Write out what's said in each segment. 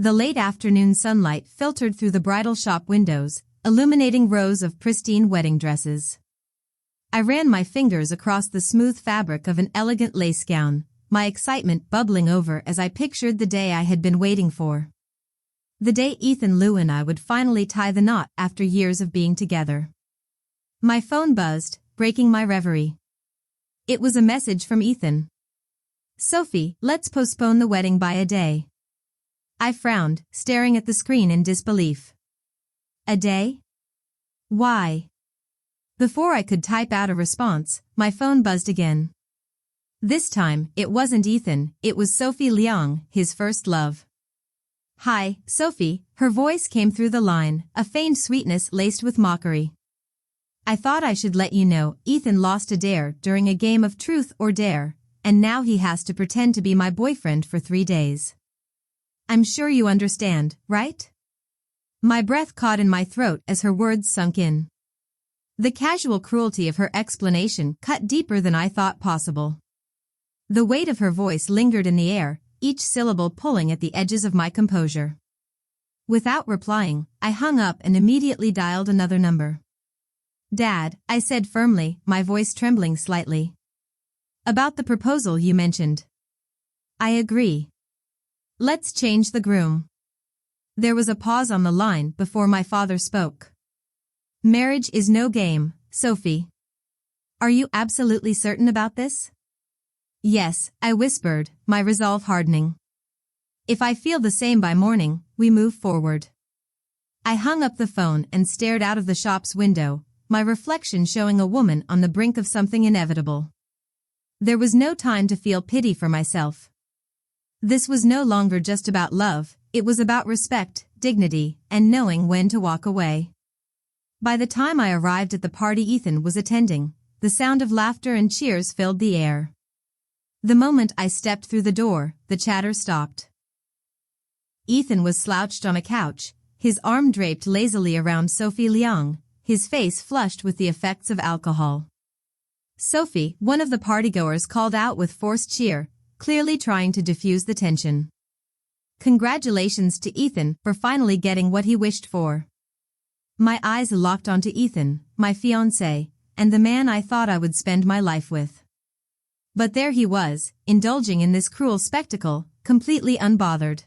The late afternoon sunlight filtered through the bridal shop windows, illuminating rows of pristine wedding dresses. I ran my fingers across the smooth fabric of an elegant lace gown, my excitement bubbling over as I pictured the day I had been waiting for. The day Ethan, Lou and I would finally tie the knot after years of being together. My phone buzzed, breaking my reverie. It was a message from Ethan. "Sophie, let's postpone the wedding by a day." I frowned, staring at the screen in disbelief. A day? Why? Before I could type out a response, my phone buzzed again. This time, it wasn't Ethan, it was Sophie Liang, his first love. "Hi, Sophie," her voice came through the line, a faint sweetness laced with mockery. "I thought I should let you know Ethan lost a dare during a game of truth or dare, and now he has to pretend to be my boyfriend for 3 days. I'm sure you understand, right?" My breath caught in my throat as her words sunk in. The casual cruelty of her explanation cut deeper than I thought possible. The weight of her voice lingered in the air, each syllable pulling at the edges of my composure. Without replying, I hung up and immediately dialed another number. "Dad," I said firmly, my voice trembling slightly. "About the proposal you mentioned." "I agree. Let's change the groom." There was a pause on the line before my father spoke. "Marriage is no game, Sophie. Are you absolutely certain about this?" "Yes," I whispered, my resolve hardening. "If I feel the same by morning, we move forward." I hung up the phone and stared out of the shop's window, my reflection showing a woman on the brink of something inevitable. There was no time to feel pity for myself. This was no longer just about love, it was about respect, dignity, and knowing when to walk away. By the time I arrived at the party Ethan was attending, the sound of laughter and cheers filled the air. The moment I stepped through the door, the chatter stopped. Ethan was slouched on a couch, his arm draped lazily around Sophie Liang, his face flushed with the effects of alcohol. "Sophie," one of the partygoers called out with forced cheer, clearly trying to diffuse the tension. Congratulations to Ethan for finally getting what he wished for. My eyes locked onto Ethan, my fiancé, and the man I thought I would spend my life with. But there he was, indulging in this cruel spectacle, completely unbothered.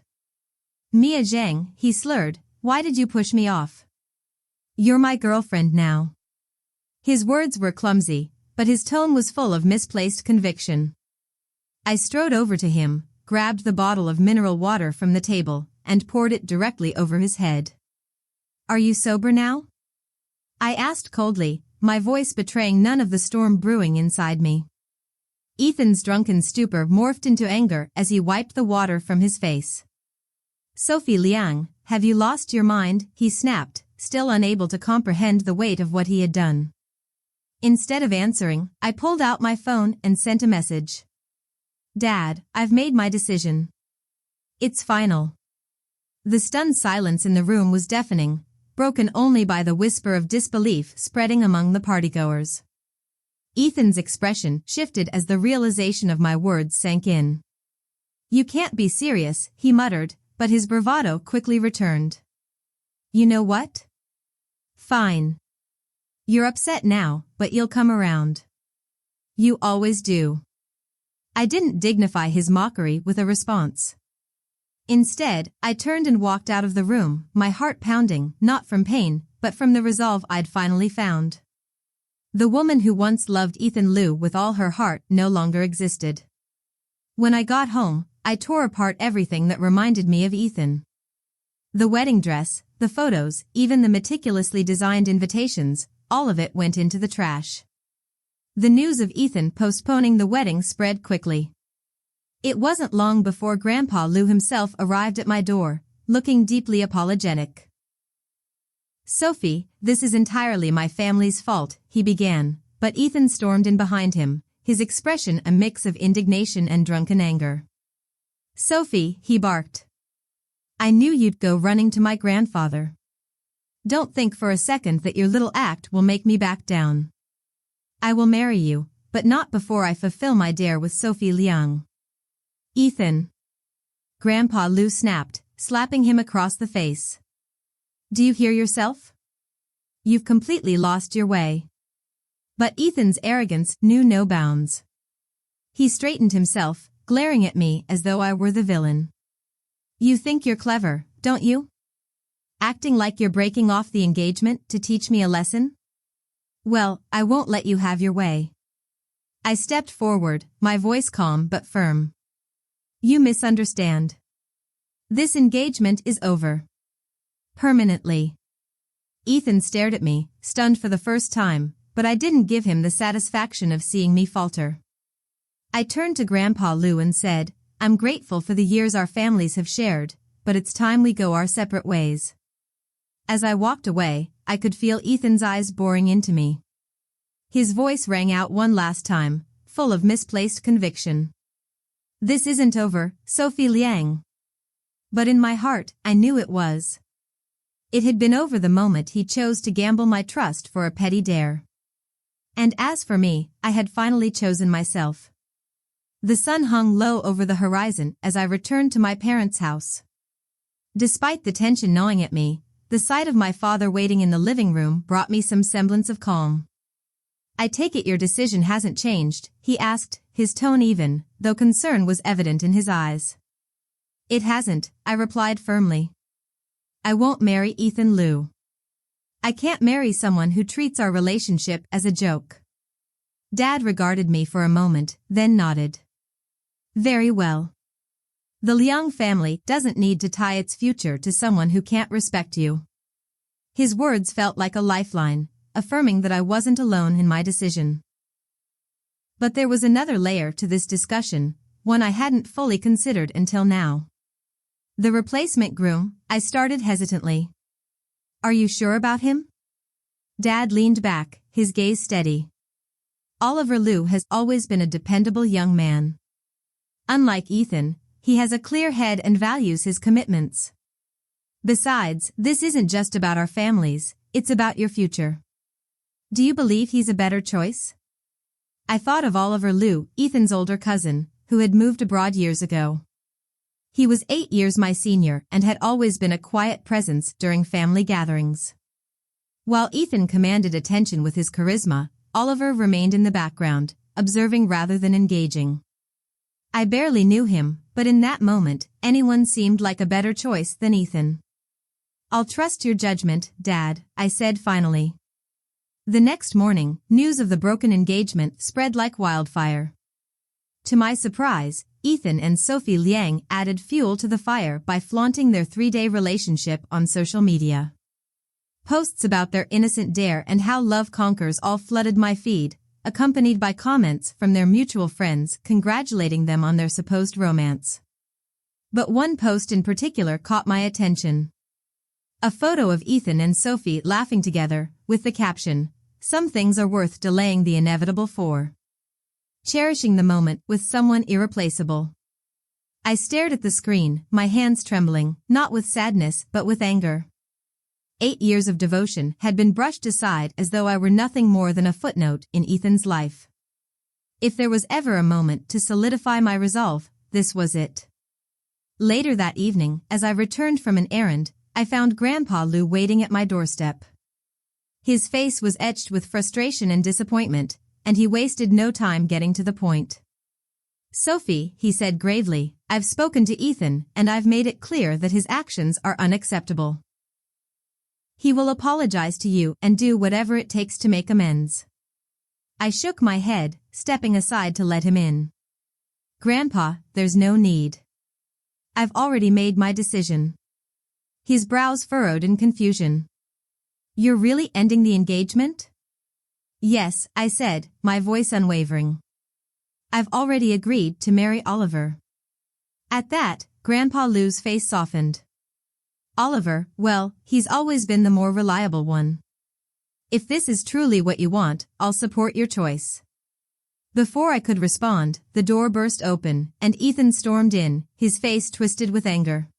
"Mia Zhang," he slurred, "why did you push me off? You're my girlfriend now." His words were clumsy, but his tone was full of misplaced conviction. I strode over to him, grabbed the bottle of mineral water from the table, and poured it directly over his head. "Are you sober now?" I asked coldly, my voice betraying none of the storm brewing inside me. Ethan's drunken stupor morphed into anger as he wiped the water from his face. "Sophie Liang, have you lost your mind?" he snapped, still unable to comprehend the weight of what he had done. Instead of answering, I pulled out my phone and sent a message. "Dad, I've made my decision. It's final." The stunned silence in the room was deafening, broken only by the whisper of disbelief spreading among the partygoers. Ethan's expression shifted as the realization of my words sank in. "You can't be serious," he muttered, but his bravado quickly returned. "You know what? Fine. You're upset now, but you'll come around. You always do." I didn't dignify his mockery with a response. Instead, I turned and walked out of the room, my heart pounding, not from pain, but from the resolve I'd finally found. The woman who once loved Ethan Liu with all her heart no longer existed. When I got home, I tore apart everything that reminded me of Ethan. The wedding dress, the photos, even the meticulously designed invitations, all of it went into the trash. The news of Ethan postponing the wedding spread quickly. It wasn't long before Grandpa Liu himself arrived at my door, looking deeply apologetic. "Sophie, this is entirely my family's fault," he began, but Ethan stormed in behind him, his expression a mix of indignation and drunken anger. "Sophie," he barked. "I knew you'd go running to my grandfather. Don't think for a second that your little act will make me back down. I will marry you, but not before I fulfill my dare with Sophie Liang." "Ethan." Grandpa Liu snapped, slapping him across the face. Do you hear yourself? You've completely lost your way. But Ethan's arrogance knew no bounds. He straightened himself, glaring at me as though I were the villain. You think you're clever, don't you? Acting like you're breaking off the engagement to teach me a lesson? Well, I won't let you have your way. I stepped forward, my voice calm but firm. You misunderstand. This engagement is over. Permanently. Ethan stared at me, stunned for the first time, but I didn't give him the satisfaction of seeing me falter. I turned to Grandpa Lou and said, I'm grateful for the years our families have shared, but it's time we go our separate ways. As I walked away, I could feel Ethan's eyes boring into me. His voice rang out one last time, full of misplaced conviction. This isn't over, Sophie Liang. But in my heart, I knew it was. It had been over the moment he chose to gamble my trust for a petty dare. And as for me, I had finally chosen myself. The sun hung low over the horizon as I returned to my parents' house. Despite the tension gnawing at me, the sight of my father waiting in the living room brought me some semblance of calm. I take it your decision hasn't changed, he asked, his tone even, though concern was evident in his eyes. It hasn't, I replied firmly. I won't marry Ethan Liu. I can't marry someone who treats our relationship as a joke. Dad regarded me for a moment, then nodded. Very well. The Liang family doesn't need to tie its future to someone who can't respect you. His words felt like a lifeline, affirming that I wasn't alone in my decision. But there was another layer to this discussion, one I hadn't fully considered until now. The replacement groom, I started hesitantly. Are you sure about him? Dad leaned back, his gaze steady. Oliver Liu has always been a dependable young man. Unlike Ethan, he has a clear head and values his commitments. Besides, this isn't just about our families, it's about your future. Do you believe he's a better choice? I thought of Oliver Liu, Ethan's older cousin, who had moved abroad years ago. He was 8 years my senior and had always been a quiet presence during family gatherings. While Ethan commanded attention with his charisma, Oliver remained in the background, observing rather than engaging. I barely knew him, but in that moment, anyone seemed like a better choice than Ethan. I'll trust your judgment, Dad, I said finally. The next morning, news of the broken engagement spread like wildfire. To my surprise, Ethan and Sophie Liang added fuel to the fire by flaunting their 3-day relationship on social media. Posts about their innocent dare and how love conquers all flooded my feed, accompanied by comments from their mutual friends congratulating them on their supposed romance. But one post in particular caught my attention. A photo of Ethan and Sophie laughing together, with the caption, "Some things are worth delaying the inevitable for. Cherishing the moment with someone irreplaceable." I stared at the screen, my hands trembling, not with sadness but with anger. 8 years of devotion had been brushed aside as though I were nothing more than a footnote in Ethan's life. If there was ever a moment to solidify my resolve, this was it. Later that evening, as I returned from an errand, I found Grandpa Lou waiting at my doorstep. His face was etched with frustration and disappointment, and he wasted no time getting to the point. "Sophie," he said gravely, "I've spoken to Ethan and I've made it clear that his actions are unacceptable. He will apologize to you and do whatever it takes to make amends." I shook my head, stepping aside to let him in. "Grandpa, there's no need. I've already made my decision." His brows furrowed in confusion. "You're really ending the engagement?" "Yes," I said, my voice unwavering. "I've already agreed to marry Oliver." At that, Grandpa Lou's face softened. "Oliver, well, he's always been the more reliable one. If this is truly what you want, I'll support your choice." Before I could respond, the door burst open, and Ethan stormed in, his face twisted with anger.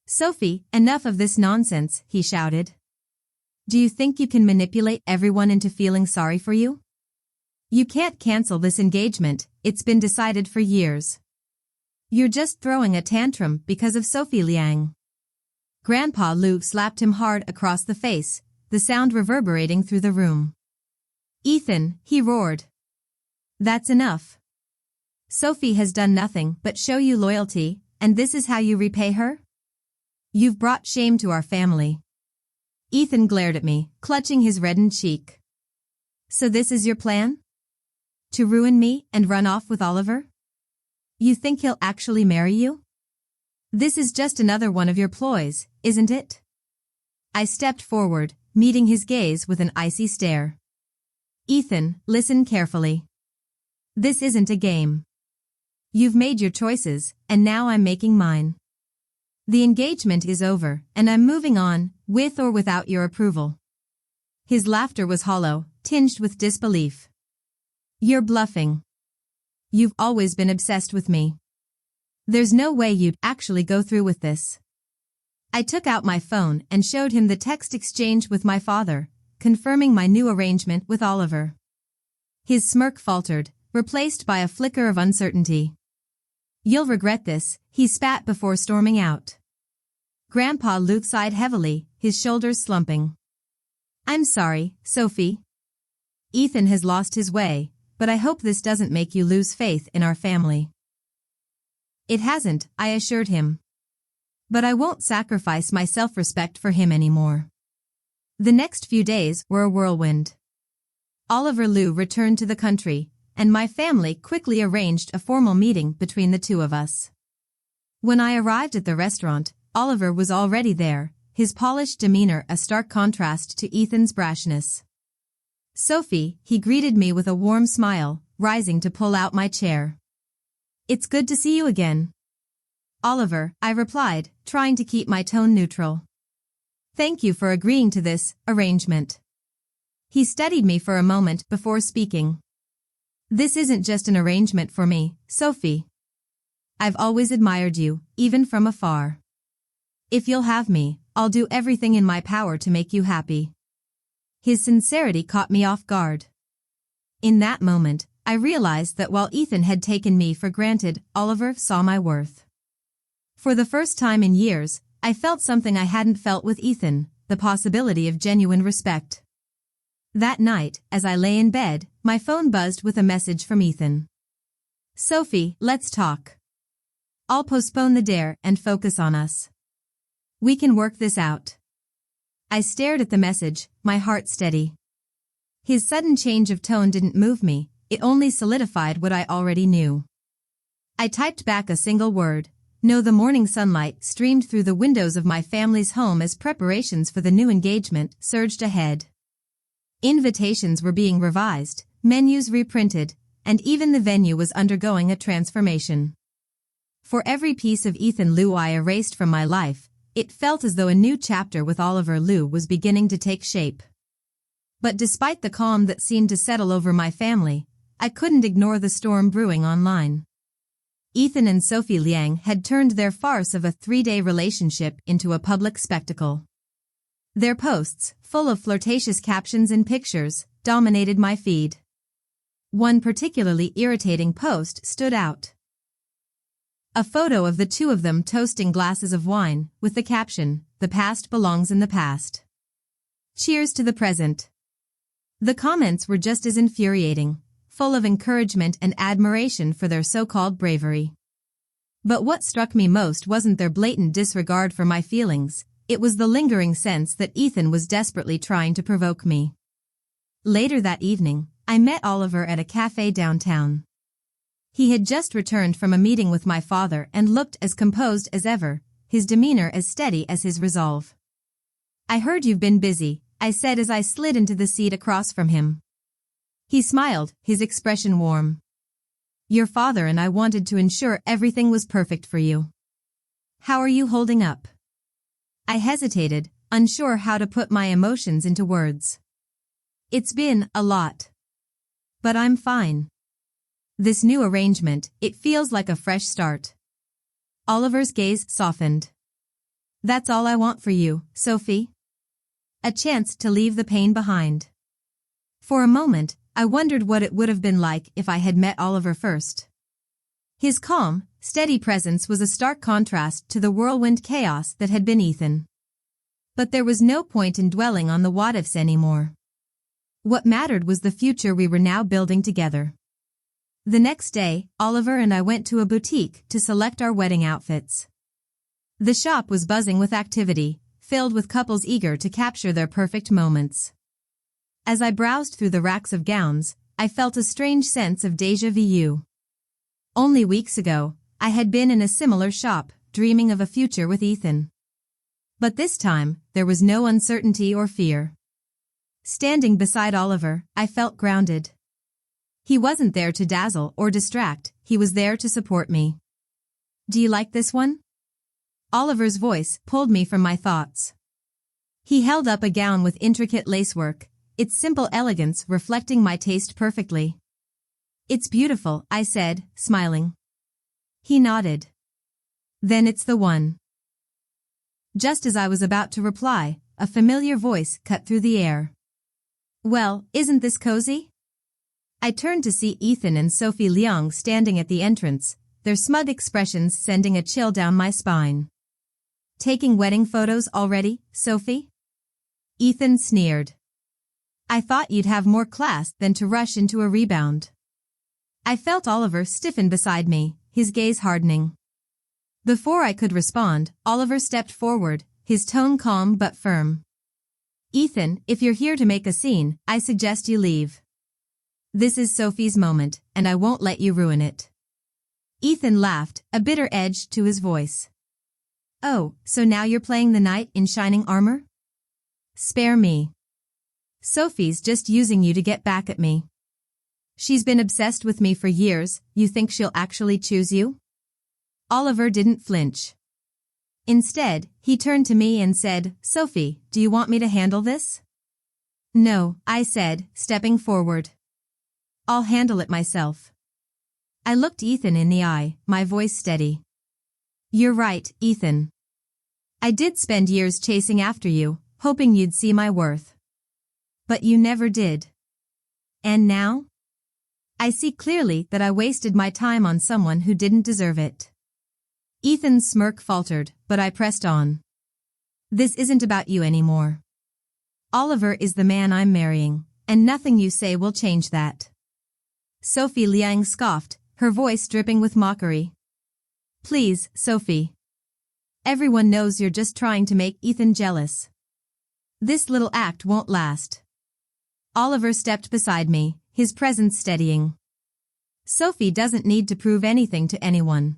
"Sophie, enough of this nonsense," he shouted. "Do you think you can manipulate everyone into feeling sorry for you? You can't cancel this engagement, it's been decided for years. You're just throwing a tantrum because of Sophie Liang. Grandpa Lu slapped him hard across the face, the sound reverberating through the room. Ethan, he roared. That's enough. Sophie has done nothing but show you loyalty, and this is how you repay her? You've brought shame to our family. Ethan glared at me, clutching his reddened cheek. So this is your plan? To ruin me and run off with Oliver? You think he'll actually marry you? This is just another one of your ploys, isn't it? I stepped forward, meeting his gaze with an icy stare. Ethan, listen carefully. This isn't a game. You've made your choices, and now I'm making mine. The engagement is over, and I'm moving on, with or without your approval. His laughter was hollow, tinged with disbelief. You're bluffing. You've always been obsessed with me. There's no way you'd actually go through with this. I took out my phone and showed him the text exchange with my father, confirming my new arrangement with Oliver. His smirk faltered, replaced by a flicker of uncertainty. You'll regret this, he spat before storming out. Grandpa Lu sighed heavily, his shoulders slumping. I'm sorry, Sophie. Ethan has lost his way, but I hope this doesn't make you lose faith in our family. It hasn't, I assured him. But I won't sacrifice my self-respect for him anymore. The next few days were a whirlwind. Oliver Lu returned to the country, and my family quickly arranged a formal meeting between the two of us. When I arrived at the restaurant, Oliver was already there, his polished demeanor a stark contrast to Ethan's brashness. Sophie, he greeted me with a warm smile, rising to pull out my chair. It's good to see you again. Oliver, I replied, trying to keep my tone neutral. Thank you for agreeing to this arrangement. He studied me for a moment before speaking. This isn't just an arrangement for me, Sophie. I've always admired you, even from afar. If you'll have me, I'll do everything in my power to make you happy. His sincerity caught me off guard. In that moment, I realized that while Ethan had taken me for granted, Oliver saw my worth. For the first time in years, I felt something I hadn't felt with Ethan, the possibility of genuine respect. That night, as I lay in bed, my phone buzzed with a message from Ethan. Sophie, let's talk. I'll postpone the dare and focus on us. We can work this out. I stared at the message, my heart steady. His sudden change of tone didn't move me, it only solidified what I already knew. I typed back a single word. No. The morning sunlight streamed through the windows of my family's home as preparations for the new engagement surged ahead. Invitations were being revised, menus reprinted, and even the venue was undergoing a transformation. For every piece of Ethan Lu I erased from my life, it felt as though a new chapter with Oliver Lu was beginning to take shape. But despite the calm that seemed to settle over my family, I couldn't ignore the storm brewing online. Ethan and Sophie Liang had turned their farce of a 3-day relationship into a public spectacle. Their posts, full of flirtatious captions and pictures, dominated my feed. One particularly irritating post stood out. A photo of the two of them toasting glasses of wine, with the caption, "The past belongs in the past. Cheers to the present." The comments were just as infuriating, full of encouragement and admiration for their so-called bravery. But what struck me most wasn't their blatant disregard for my feelings, it was the lingering sense that Ethan was desperately trying to provoke me. Later that evening, I met Oliver at a cafe downtown. He had just returned from a meeting with my father and looked as composed as ever, his demeanor as steady as his resolve. "I heard you've been busy," I said as I slid into the seat across from him. He smiled, his expression warm. "Your father and I wanted to ensure everything was perfect for you. How are you holding up?" I hesitated, unsure how to put my emotions into words. "It's been a lot. But I'm fine. This new arrangement, it feels like a fresh start." Oliver's gaze softened. "That's all I want for you, Sophie. A chance to leave the pain behind." For a moment, I wondered what it would have been like if I had met Oliver first. His calm, steady presence was a stark contrast to the whirlwind chaos that had been Ethan. But there was no point in dwelling on the what-ifs anymore. What mattered was the future we were now building together. The next day, Oliver and I went to a boutique to select our wedding outfits. The shop was buzzing with activity, filled with couples eager to capture their perfect moments. As I browsed through the racks of gowns, I felt a strange sense of déjà vu. Only weeks ago, I had been in a similar shop, dreaming of a future with Ethan. But this time, there was no uncertainty or fear. Standing beside Oliver, I felt grounded. He wasn't there to dazzle or distract, he was there to support me. "Do you like this one?" Oliver's voice pulled me from my thoughts. He held up a gown with intricate lacework, its simple elegance reflecting my taste perfectly. "It's beautiful," I said, smiling. He nodded. "Then it's the one." Just as I was about to reply, a familiar voice cut through the air. "Well, isn't this cozy?" I turned to see Ethan and Sophie Leung standing at the entrance, their smug expressions sending a chill down my spine. "Taking wedding photos already, Sophie?" Ethan sneered. "I thought you'd have more class than to rush into a rebound." I felt Oliver stiffen beside me, his gaze hardening. Before I could respond, Oliver stepped forward, his tone calm but firm. "Ethan, if you're here to make a scene, I suggest you leave. This is Sophie's moment, and I won't let you ruin it." Ethan laughed, a bitter edge to his voice. "Oh, so now you're playing the knight in shining armor? Spare me. Sophie's just using you to get back at me. She's been obsessed with me for years, you think she'll actually choose you?" Oliver didn't flinch. Instead, he turned to me and said, "Sophie, do you want me to handle this?" "No," I said, stepping forward. "I'll handle it myself." I looked Ethan in the eye, my voice steady. "You're right, Ethan. I did spend years chasing after you, hoping you'd see my worth. But you never did. And now? I see clearly that I wasted my time on someone who didn't deserve it." Ethan's smirk faltered, but I pressed on. "This isn't about you anymore. Oliver is the man I'm marrying, and nothing you say will change that." Sophie Liang scoffed, her voice dripping with mockery. "Please, Sophie. Everyone knows you're just trying to make Ethan jealous. This little act won't last." Oliver stepped beside me, his presence steadying. "Sophie doesn't need to prove anything to anyone.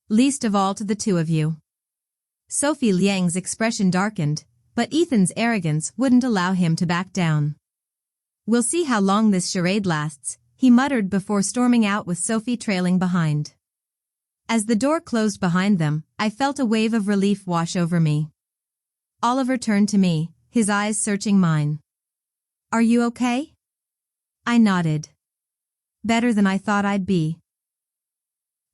Least of all to the two of you." Sophie Liang's expression darkened, but Ethan's arrogance wouldn't allow him to back down. "We'll see how long this charade lasts," he muttered before storming out with Sophie trailing behind. As the door closed behind them, I felt a wave of relief wash over me. Oliver turned to me, his eyes searching mine. "Are you okay?" I nodded. "Better than I thought I'd be."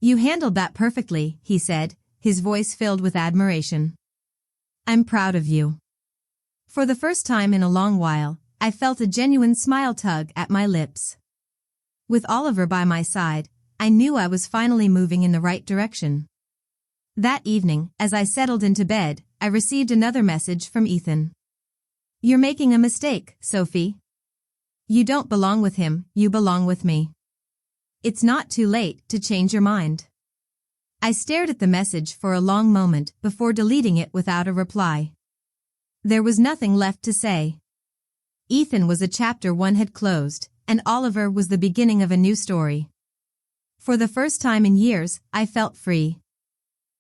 "You handled that perfectly," he said, his voice filled with admiration. "I'm proud of you." For the first time in a long while, I felt a genuine smile tug at my lips. With Oliver by my side, I knew I was finally moving in the right direction. That evening, as I settled into bed, I received another message from Ethan. "You're making a mistake, Sophie. You don't belong with him, you belong with me. It's not too late to change your mind." I stared at the message for a long moment before deleting it without a reply. There was nothing left to say. Ethan was a chapter one had closed, and Oliver was the beginning of a new story. For the first time in years, I felt free.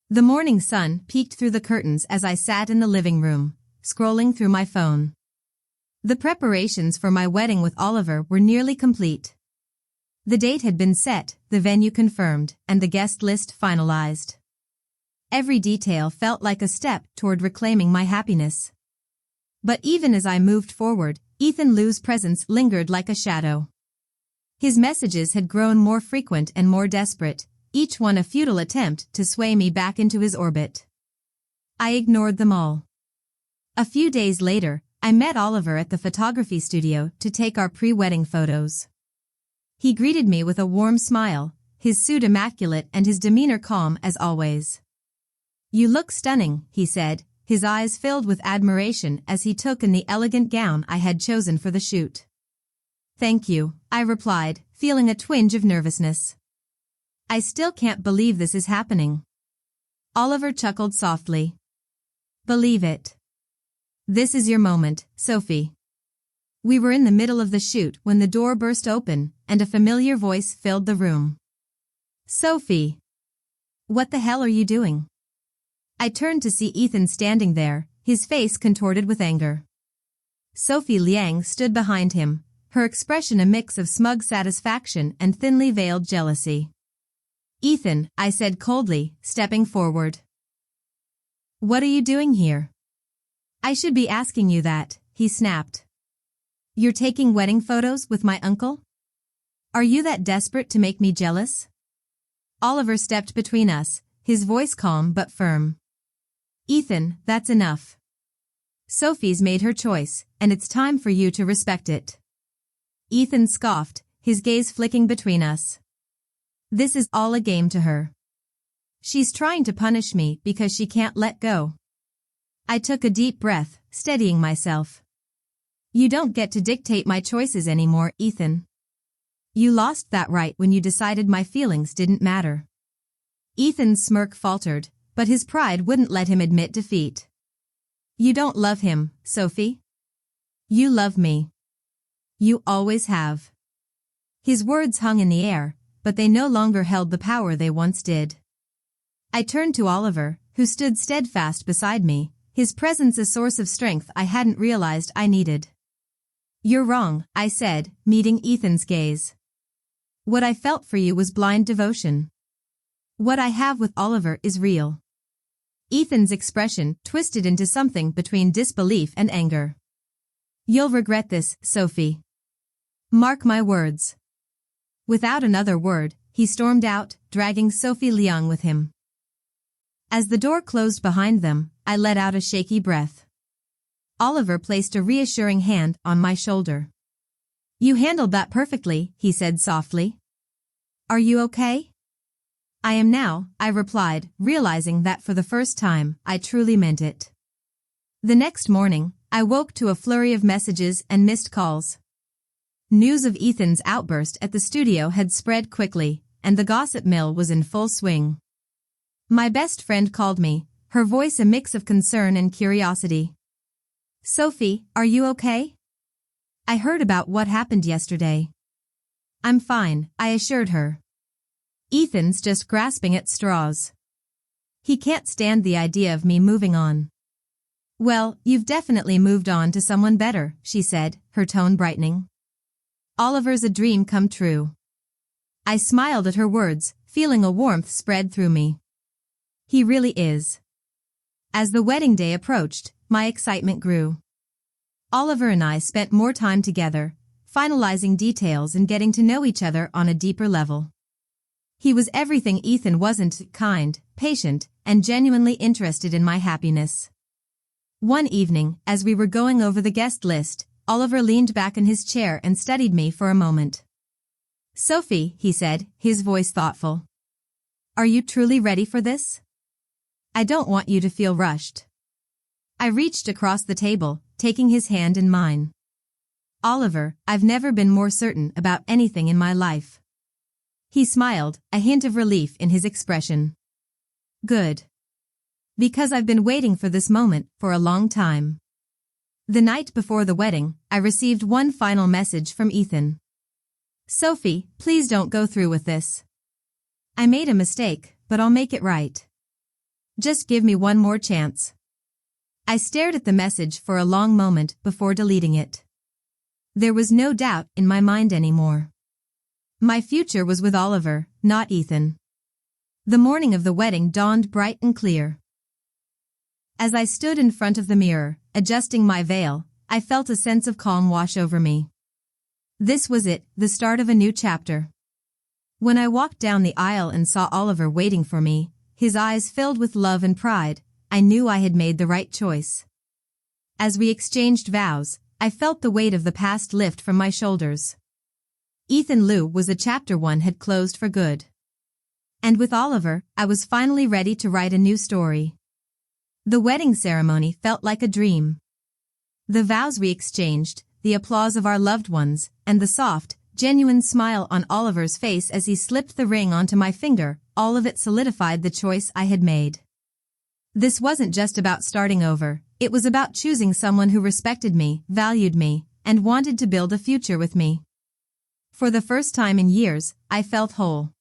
The morning sun peeked through the curtains as I sat in the living room, scrolling through my phone. The preparations for my wedding with Oliver were nearly complete. The date had been set, the venue confirmed, and the guest list finalized. Every detail felt like a step toward reclaiming my happiness. But even as I moved forward, Ethan Liu's presence lingered like a shadow. His messages had grown more frequent and more desperate, each one a futile attempt to sway me back into his orbit. I ignored them all. A few days later, I met Oliver at the photography studio to take our pre-wedding photos. He greeted me with a warm smile, his suit immaculate and his demeanor calm as always. "You look stunning," he said, his eyes filled with admiration as he took in the elegant gown I had chosen for the shoot. "Thank you," I replied, feeling a twinge of nervousness. "I still can't believe this is happening." Oliver chuckled softly. "Believe it. This is your moment, Sophie." We were in the middle of the shoot when the door burst open, and a familiar voice filled the room. "Sophie! What the hell are you doing?" I turned to see Ethan standing there, his face contorted with anger. Sophie Liang stood behind him, her expression a mix of smug satisfaction and thinly veiled jealousy. "Ethan," I said coldly, stepping forward. "What are you doing here?" "I should be asking you that," he snapped. "You're taking wedding photos with my uncle? Are you that desperate to make me jealous?" Oliver stepped between us, his voice calm but firm. "Ethan, that's enough. Sophie's made her choice, and it's time for you to respect it." Ethan scoffed, his gaze flicking between us. "This is all a game to her. She's trying to punish me because she can't let go." I took a deep breath, steadying myself. "You don't get to dictate my choices anymore, Ethan. You lost that right when you decided my feelings didn't matter." Ethan's smirk faltered, but his pride wouldn't let him admit defeat. "You don't love him, Sophie. You love me. You always have." His words hung in the air, but they no longer held the power they once did. I turned to Oliver, who stood steadfast beside me, his presence a source of strength I hadn't realized I needed. "You're wrong," I said, meeting Ethan's gaze. "What I felt for you was blind devotion. What I have with Oliver is real." Ethan's expression twisted into something between disbelief and anger. "You'll regret this, Sophie. Mark my words." Without another word, he stormed out, dragging Sophie Liang with him. As the door closed behind them, I let out a shaky breath. Oliver placed a reassuring hand on my shoulder. "You handled that perfectly," he said softly. "Are you okay?" "I am now," I replied, realizing that for the first time, I truly meant it. The next morning, I woke to a flurry of messages and missed calls. News of Ethan's outburst at the studio had spread quickly, and the gossip mill was in full swing. My best friend called me, her voice a mix of concern and curiosity. "Sophie, are you okay? I heard about what happened yesterday." "I'm fine," I assured her. "Ethan's just grasping at straws. He can't stand the idea of me moving on." "Well, you've definitely moved on to someone better," she said, her tone brightening. "Oliver's a dream come true." I smiled at her words, feeling a warmth spread through me. He really is. As the wedding day approached, my excitement grew. Oliver and I spent more time together, finalizing details and getting to know each other on a deeper level. He was everything Ethan wasn't: kind, patient, and genuinely interested in my happiness. One evening, as we were going over the guest list, Oliver leaned back in his chair and studied me for a moment. "Sophie," he said, his voice thoughtful. "Are you truly ready for this? I don't want you to feel rushed." I reached across the table, taking his hand in mine. "Oliver, I've never been more certain about anything in my life." He smiled, a hint of relief in his expression. "Good. Because I've been waiting for this moment for a long time." The night before the wedding, I received one final message from Ethan. "Sophie, please don't go through with this. I made a mistake, but I'll make it right. Just give me one more chance." I stared at the message for a long moment before deleting it. There was no doubt in my mind anymore. My future was with Oliver, not Ethan. The morning of the wedding dawned bright and clear. As I stood in front of the mirror, adjusting my veil, I felt a sense of calm wash over me. This was it, the start of a new chapter. When I walked down the aisle and saw Oliver waiting for me, his eyes filled with love and pride, I knew I had made the right choice. As we exchanged vows, I felt the weight of the past lift from my shoulders. Ethan Liu was a chapter one had closed for good. And with Oliver, I was finally ready to write a new story. The wedding ceremony felt like a dream. The vows we exchanged, the applause of our loved ones, and the soft, genuine smile on Oliver's face as he slipped the ring onto my finger, all of it solidified the choice I had made. This wasn't just about starting over, it was about choosing someone who respected me, valued me, and wanted to build a future with me. For the first time in years, I felt whole.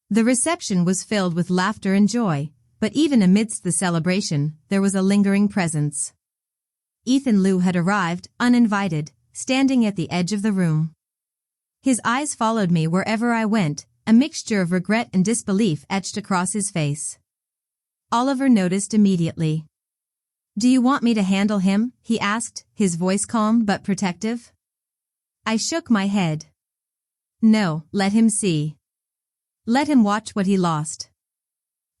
The reception was filled with laughter and joy, but even amidst the celebration, there was a lingering presence. Ethan Liu had arrived, uninvited, standing at the edge of the room. His eyes followed me wherever I went, a mixture of regret and disbelief etched across his face. Oliver noticed immediately. "Do you want me to handle him?" he asked, his voice calm but protective. I shook my head. "No, let him see. Let him watch what he lost."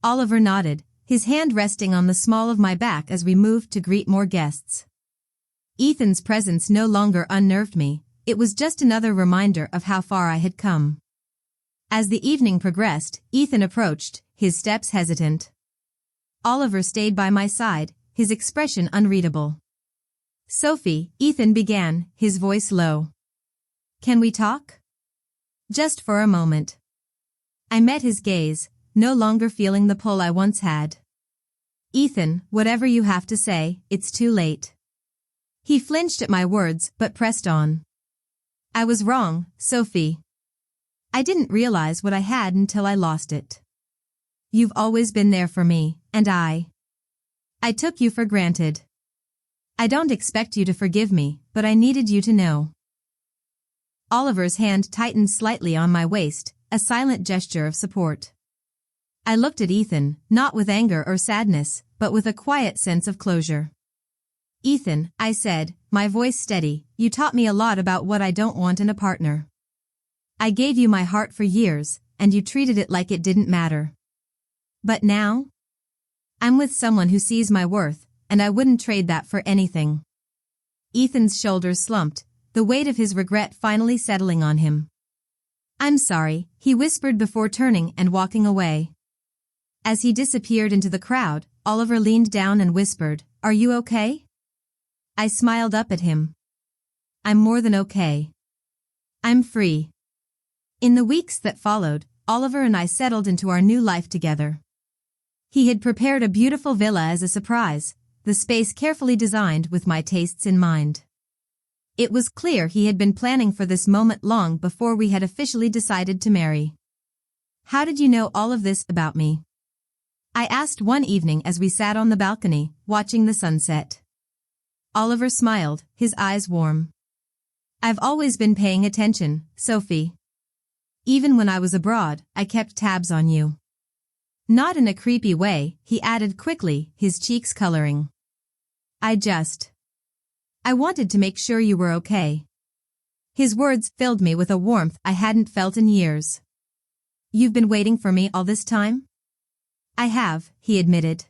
Oliver nodded, his hand resting on the small of my back as we moved to greet more guests. Ethan's presence no longer unnerved me, it was just another reminder of how far I had come. As the evening progressed, Ethan approached, his steps hesitant. Oliver stayed by my side, his expression unreadable. "Sophie," Ethan began, his voice low. "Can we talk?" "Just for a moment." I met his gaze, no longer feeling the pull I once had. "Ethan, whatever you have to say, it's too late." He flinched at my words but pressed on. "I was wrong, Sophie. I didn't realize what I had until I lost it. You've always been there for me, and I took you for granted. I don't expect you to forgive me, but I needed you to know." Oliver's hand tightened slightly on my waist, a silent gesture of support. I looked at Ethan, not with anger or sadness, but with a quiet sense of closure. "Ethan," I said, my voice steady, "you taught me a lot about what I don't want in a partner. I gave you my heart for years, and you treated it like it didn't matter. But now? I'm with someone who sees my worth, and I wouldn't trade that for anything." Ethan's shoulders slumped, the weight of his regret finally settling on him. "I'm sorry," he whispered before turning and walking away. As he disappeared into the crowd, Oliver leaned down and whispered, "Are you okay?" I smiled up at him. "I'm more than okay. I'm free." In the weeks that followed, Oliver and I settled into our new life together. He had prepared a beautiful villa as a surprise, the space carefully designed with my tastes in mind. It was clear he had been planning for this moment long before we had officially decided to marry. "How did you know all of this about me?" I asked one evening as we sat on the balcony, watching the sunset. Oliver smiled, his eyes warm. "I've always been paying attention, Sophie. Even when I was abroad, I kept tabs on you." Not in a creepy way, he added quickly, his cheeks coloring. I wanted to make sure you were okay." His words filled me with a warmth I hadn't felt in years. "You've been waiting for me all this time?" "I have," he admitted.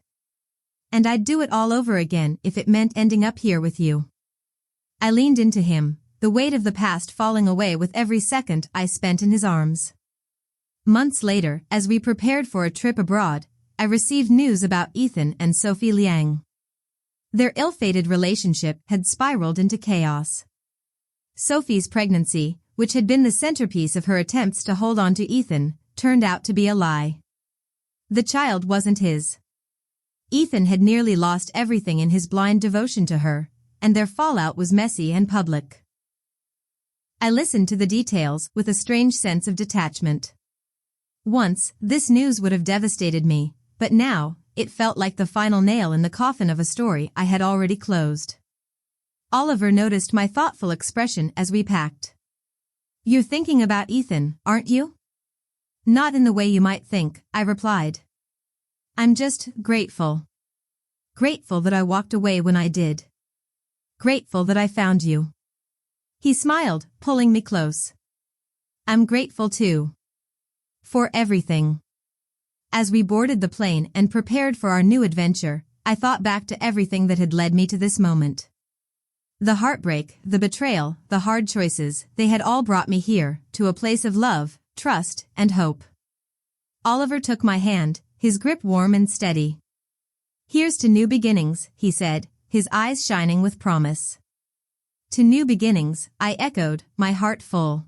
"And I'd do it all over again if it meant ending up here with you." I leaned into him, the weight of the past falling away with every second I spent in his arms. Months later, as we prepared for a trip abroad, I received news about Ethan and Sophie Liang. Their ill-fated relationship had spiraled into chaos. Sophie's pregnancy, which had been the centerpiece of her attempts to hold on to Ethan, turned out to be a lie. The child wasn't his. Ethan had nearly lost everything in his blind devotion to her, and their fallout was messy and public. I listened to the details with a strange sense of detachment. Once, this news would have devastated me, but now, it felt like the final nail in the coffin of a story I had already closed. Oliver noticed my thoughtful expression as we packed. "You're thinking about Ethan, aren't you?" "Not in the way you might think," I replied. "I'm just grateful. Grateful that I walked away when I did. Grateful that I found you." He smiled, pulling me close. "I'm grateful too. For everything." As we boarded the plane and prepared for our new adventure, I thought back to everything that had led me to this moment. The heartbreak, the betrayal, the hard choices, they had all brought me here, to a place of love, trust, and hope. Oliver took my hand, his grip warm and steady. "Here's to new beginnings," he said, his eyes shining with promise. "To new beginnings," I echoed, my heart full.